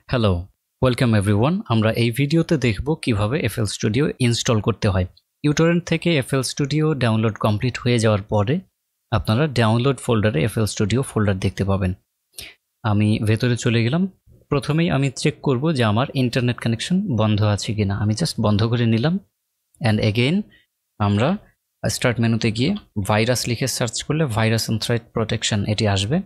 Hello, welcome everyone. আমরা এই ভিডিওতে দেখব কিভাবে FL Studio ইনস্টল করতে হয়। ইউটরেন্ট থেকে FL Studio ডাউনলোড কমপ্লিট হয়ে যাওয়ার পরে আপনারা ডাউনলোড ফোল্ডারে FL Studio ফোল্ডার দেখতে পাবেন। আমি ভেতরে চলে গেলাম। প্রথমেই আমি চেক করব যে আমার ইন্টারনেট কানেকশন বন্ধ আছে কিনা। আমি জাস্ট বন্ধ করে নিলাম অ্যান্ড এগেইন আমরা স্টার্ট মেনুতে গিয়ে ভাইরাস লিখে সার্চ করলে ভাইরাস অ্যান্ড থ্রেট প্রোটেকশন এটি আসবে।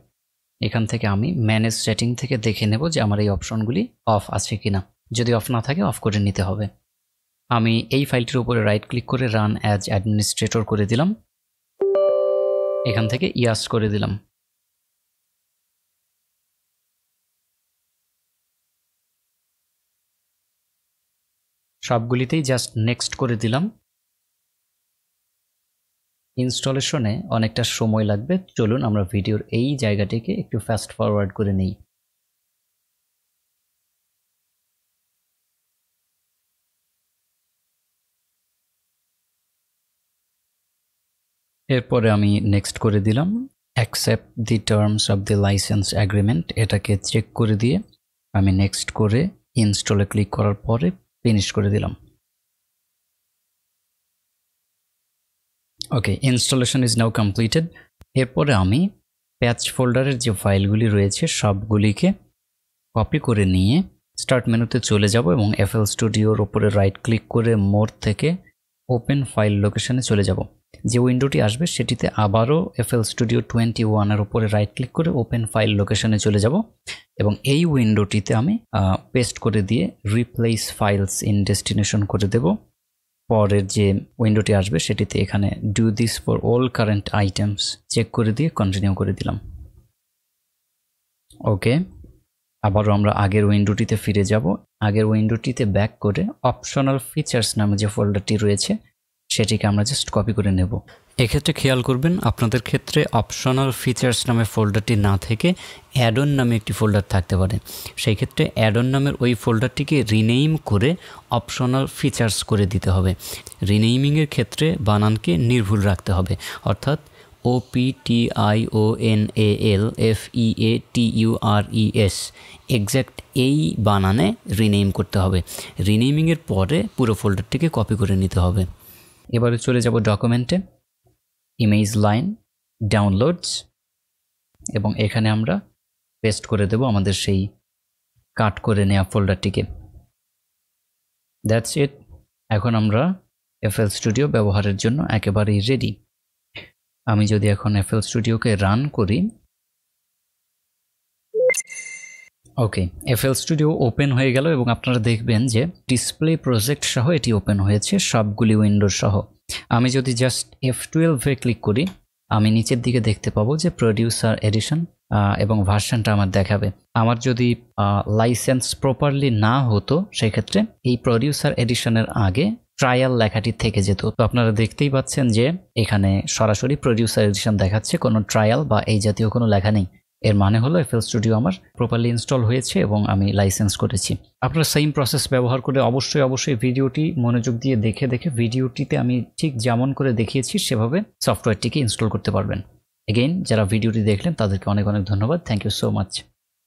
এখান থেকে আমি ম্যানেজ সেটিং থেকে দেখে নেব যে আমার এই অপশনগুলি অফ আছে কিনা। যদি অফ না থাকে অফ করে নিতে হবে। আমি এই ফাইলটির উপরে রাইট ক্লিক করে রান অ্যাজ অ্যাডমিনিস্ট্রেটর করে দিলাম। এখান থেকে ইয়াস করে দিলাম। সবগুলিতেই জাস্ট নেক্সট করে দিলাম। ইনস্টলেশনে অনেকটা সময় লাগবে। চলুন আমরা ভিডিওর এই জায়গাটিকে একটু ফাস্ট ফরওয়ার্ড করে নিই। এরপরে আমি নেক্সট করে দিলাম। Accept the terms of the licence agreement এটাকে চেক করে দিয়ে আমি নেক্সট করে ইনস্টলে ক্লিক করার পরে ফিনিশ করে দিলাম। ওকে, ইনস্টলেশন ইজ নাও কমপ্লিটেড। এরপরে আমি প্যাচ ফোল্ডারের যে ফাইলগুলি রয়েছে সবগুলিকে কপি করে নিয়ে স্টার্ট মেনুতে চলে যাব এবং FL Studioর উপরে রাইট ক্লিক করে মোর থেকে ওপেন ফাইল লোকেশনে চলে যাব। যে উইন্ডোটি আসবে সেটিতে আবারও FL Studio 21-এর উপরে রাইট ক্লিক করে ওপেন ফাইল লোকেশনে চলে যাব এবং এই উইন্ডোটিতে আমি পেস্ট করে দিয়ে রিপ্লেস ফাইলস ইন ডেস্টিনেশন করে দেব। পরের যে উইন্ডোটি আসবে সেটিতে এখানে do this for all current items check করে দিয়ে কন্টিনিউ করে দিলাম। ওকে, আবারও আমরা আগের উইন্ডোটিতে ফিরে যাব। আগের উইন্ডোটিতে ব্যাক করে অপশনাল ফিচার্স নামে যে ফোল্ডারটি রয়েছে সেটিকে আমরা জাস্ট কপি করে নেব। এক্ষেত্রে খেয়াল করবেন আপনাদের ক্ষেত্রে অপশনাল ফিচার্স নামে ফোল্ডারটি না থেকে অ্যাড অন নামে একটি ফোল্ডার থাকতে পারে। সেই ক্ষেত্রে অ্যাড অন নামের ওই ফোল্ডারটিকে রিনেইম করে অপশনাল ফিচার্স করে দিতে হবে। রিনেইমিংয়ের ক্ষেত্রে বানানকে নির্ভুল রাখতে হবে, অর্থাৎ OPTIONALFEATURES এক্স্যাক্ট এই বানানে রিনেইম করতে হবে। রিনেইমিংয়ের পরে পুরো ফোল্ডারটিকে কপি করে নিতে হবে। এবারে চলে যাব ডকুমেন্টে, ইমেজ লাইন, ডাউনলোডস এবং এখানে আমরা পেস্ট করে দেব আমাদের সেই কাট করে নেওয়া ফোল্ডারটিকে। That's it. এখন আমরা FL Studio ব্যবহারের জন্য একেবারেই রেডি। আমি যদি এখন FL Studioকে রান করি, ওকে, FL Studio ওপেন হয়ে গেল এবং আপনারা দেখবেন যে ডিসপ্লে প্রজেক্ট সহ এটি ওপেন হয়েছে সবগুলি উইন্ডোজ সহ। আমি যদি জাস্ট F12-এ ক্লিক করি আমি নিচের দিকে দেখতে পাবো যে প্রডিউসার এডিশন এবং ভার্সনটা আমার দেখাবে। আমার যদি লাইসেন্স প্রপারলি না হতো সেক্ষেত্রে এই প্রডিউসার এডিশনের আগে ট্রায়াল লেখাটি থেকে যেত। তো আপনারা দেখতেই পাচ্ছেন যে এখানে সরাসরি প্রডিউসার এডিশন দেখাচ্ছে, কোনো ট্রায়াল বা এই জাতীয় কোনো লেখা নেই। এর মানে হলো FL Studio আমার প্রপারলি ইনস্টল হয়েছে এবং আমি লাইসেন্স করেছি। আপনারা সেম প্রসেস ব্যবহার করে অবশ্যই ভিডিওটি মনোযোগ দিয়ে দেখে ভিডিওটিতে আমি ঠিক যেমন করে দেখিয়েছি সেভাবে সফটওয়্যারটিকে ইনস্টল করতে পারবেন। এগেইন যারা ভিডিওটি দেখলেন তাদেরকে অনেক ধন্যবাদ। Thank you so much.